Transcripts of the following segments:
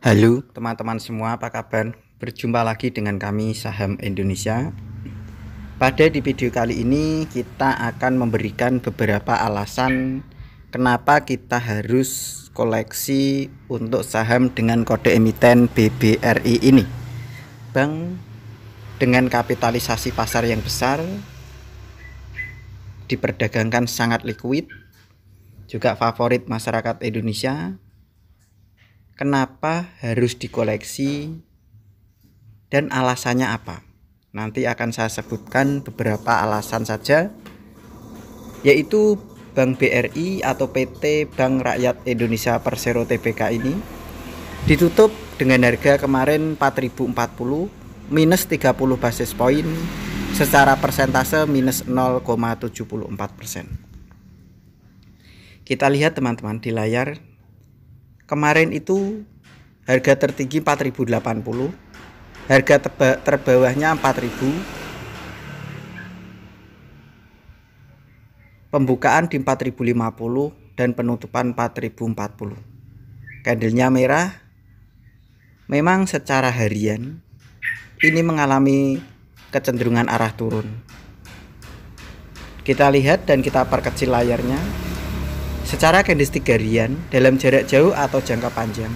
Halo teman-teman semua, apa kabar? Berjumpa lagi dengan kami Saham Indonesia. Pada di video kali ini kita akan memberikan beberapa alasan kenapa kita harus koleksi untuk saham dengan kode emiten BBRI ini. Bank dengan kapitalisasi pasar yang besar, diperdagangkan sangat liquid, juga favorit masyarakat Indonesia. Kenapa harus dikoleksi dan alasannya apa? Nanti akan saya sebutkan beberapa alasan saja, yaitu Bank BRI atau PT Bank Rakyat Indonesia Persero Tbk ini ditutup dengan harga kemarin 4.040 minus 30 basis poin, secara persentase minus 0,74%. Kita lihat teman-teman di layar. Kemarin itu harga tertinggi 4.080, harga terbawahnya 4.000, pembukaan di 4.050 dan penutupan 4.040. Candlenya merah. Memang secara harian ini mengalami kecenderungan arah turun. Kita lihat dan kita perkecil layarnya. Secara candlestick harian dalam jarak jauh atau jangka panjang,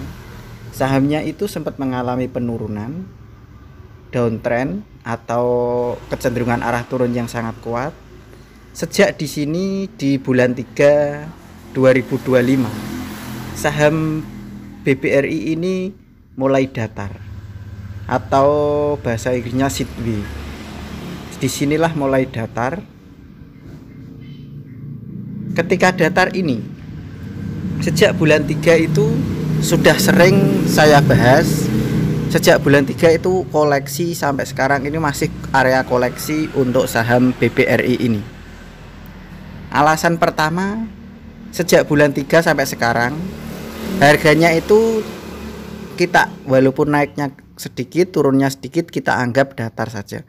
sahamnya itu sempat mengalami penurunan, downtrend atau kecenderungan arah turun yang sangat kuat. Sejak di sini di bulan 3 2025, saham BBRI ini mulai datar atau bahasa Inggrisnya sideways. Disinilah mulai datar. Ketika datar ini, sejak bulan 3 itu sudah sering saya bahas. Sejak bulan 3 itu koleksi sampai sekarang ini masih area koleksi untuk saham BBRI ini. Alasan pertama, sejak bulan 3 sampai sekarang harganya itu kita walaupun naiknya sedikit, turunnya sedikit, kita anggap datar saja.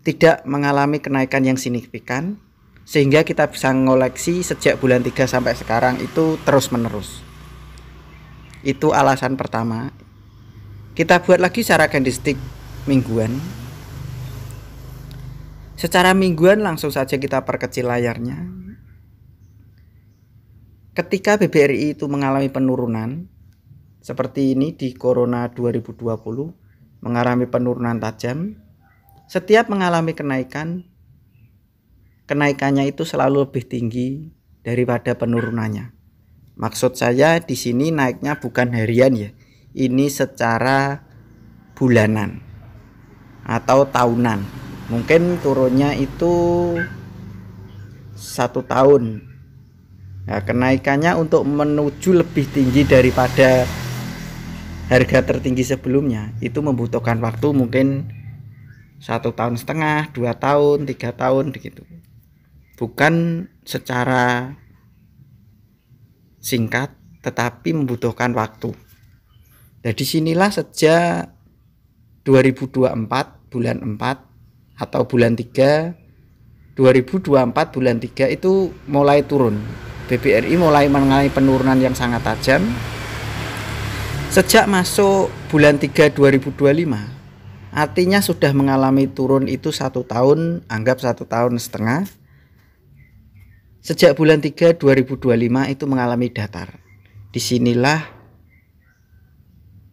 Tidak mengalami kenaikan yang signifikan, sehingga kita bisa ngoleksi sejak bulan 3 sampai sekarang itu terus menerus. Itu alasan pertama. Kita buat lagi secara candlestick mingguan. Secara mingguan langsung saja kita perkecil layarnya. Ketika BBRI itu mengalami penurunan seperti ini di Corona 2020, mengalami penurunan tajam, setiap mengalami kenaikannya itu selalu lebih tinggi daripada penurunannya. Maksud saya di sini naiknya bukan harian ya, ini secara bulanan atau tahunan. Mungkin turunnya itu 1 tahun. Nah, kenaikannya untuk menuju lebih tinggi daripada harga tertinggi sebelumnya itu membutuhkan waktu mungkin 1,5 tahun, 2 tahun, 3 tahun begitu. Bukan secara singkat, tetapi membutuhkan waktu. Jadi sinilah sejak 2024 bulan 4 atau bulan 3 2024 bulan 3 itu mulai turun. BBRI mulai mengalami penurunan yang sangat tajam. Sejak masuk bulan 3 2025, artinya sudah mengalami turun itu 1 tahun, anggap 1,5 tahun. Sejak bulan 3 2025 itu mengalami datar. Disinilah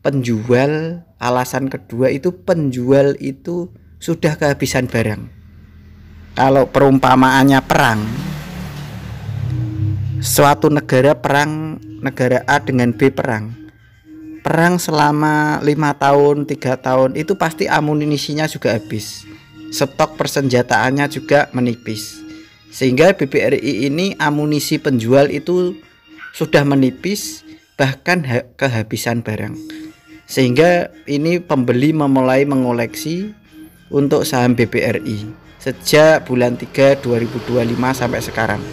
penjual, alasan kedua itu penjual itu sudah kehabisan barang. Kalau perumpamaannya perang, suatu negara perang, negara A dengan B perang selama 5 tahun, 3 tahun, itu pasti amunisinya juga habis, stok persenjataannya juga menipis. Sehingga BBRI ini amunisi penjual itu sudah menipis, bahkan kehabisan barang. Sehingga ini pembeli memulai mengoleksi untuk saham BBRI sejak bulan 3 2025 sampai sekarang.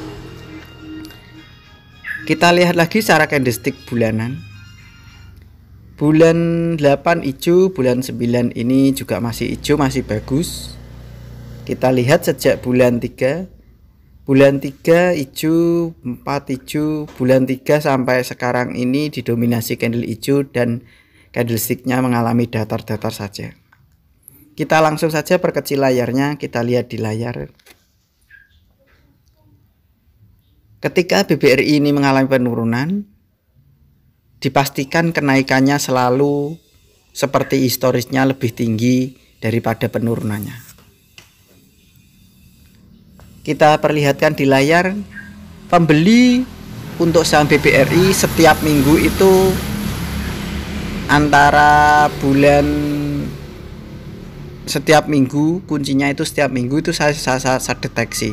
Kita lihat lagi secara candlestick bulanan. Bulan 8 hijau, bulan 9 ini juga masih hijau, masih bagus. Kita lihat sejak bulan 3 hijau, 4 hijau, bulan 3 sampai sekarang ini didominasi candle hijau dan candlesticknya mengalami datar-datar saja. Kita langsung saja perkecil layarnya, kita lihat di layar. Ketika BBRI ini mengalami penurunan, dipastikan kenaikannya selalu seperti historisnya lebih tinggi daripada penurunannya. Kita perlihatkan di layar, pembeli untuk saham BBRI setiap minggu itu antara bulan setiap minggu, kuncinya itu setiap minggu itu saya deteksi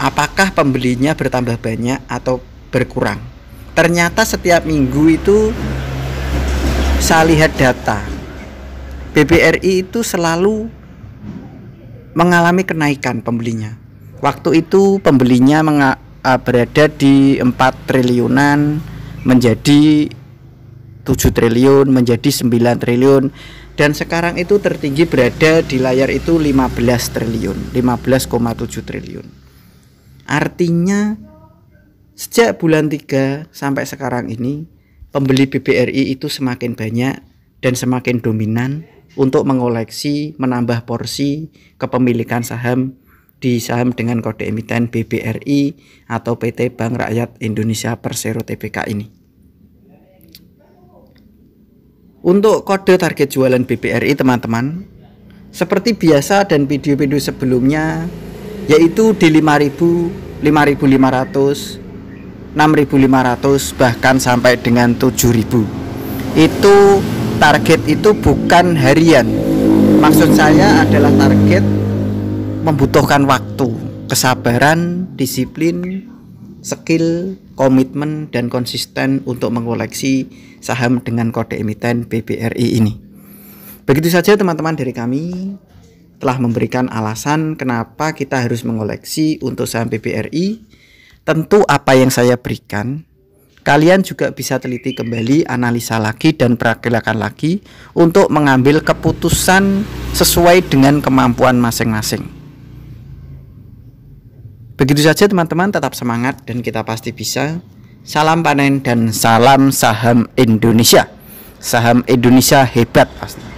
apakah pembelinya bertambah banyak atau berkurang. Ternyata setiap minggu itu saya lihat data BBRI itu selalu mengalami kenaikan pembelinya. Waktu itu pembelinya berada di 4 triliunan menjadi 7 triliun, menjadi 9 triliun, dan sekarang itu tertinggi berada di layar itu 15 triliun, 15,7 triliun. Artinya sejak bulan 3 sampai sekarang ini pembeli BBRI itu semakin banyak dan semakin dominan untuk mengoleksi, menambah porsi kepemilikan saham di saham dengan kode emiten BBRI atau PT Bank Rakyat Indonesia Persero Tbk ini. Untuk kode target jualan BBRI teman-teman, seperti biasa dan video-video sebelumnya, yaitu di 5.000, 5.500, 6.500, bahkan sampai dengan 7.000. Itu target itu bukan harian. Maksud saya adalah target membutuhkan waktu, kesabaran, disiplin, skill, komitmen, dan konsisten untuk mengoleksi saham dengan kode emiten BBRI ini. Begitu saja teman-teman dari kami, telah memberikan alasan kenapa kita harus mengoleksi untuk saham BBRI. Tentu apa yang saya berikan, kalian juga bisa teliti kembali, analisa lagi, dan perkirakan lagi untuk mengambil keputusan sesuai dengan kemampuan masing-masing. Begitu saja teman-teman, tetap semangat dan kita pasti bisa. Salam panen dan salam saham Indonesia. Saham Indonesia hebat pasti.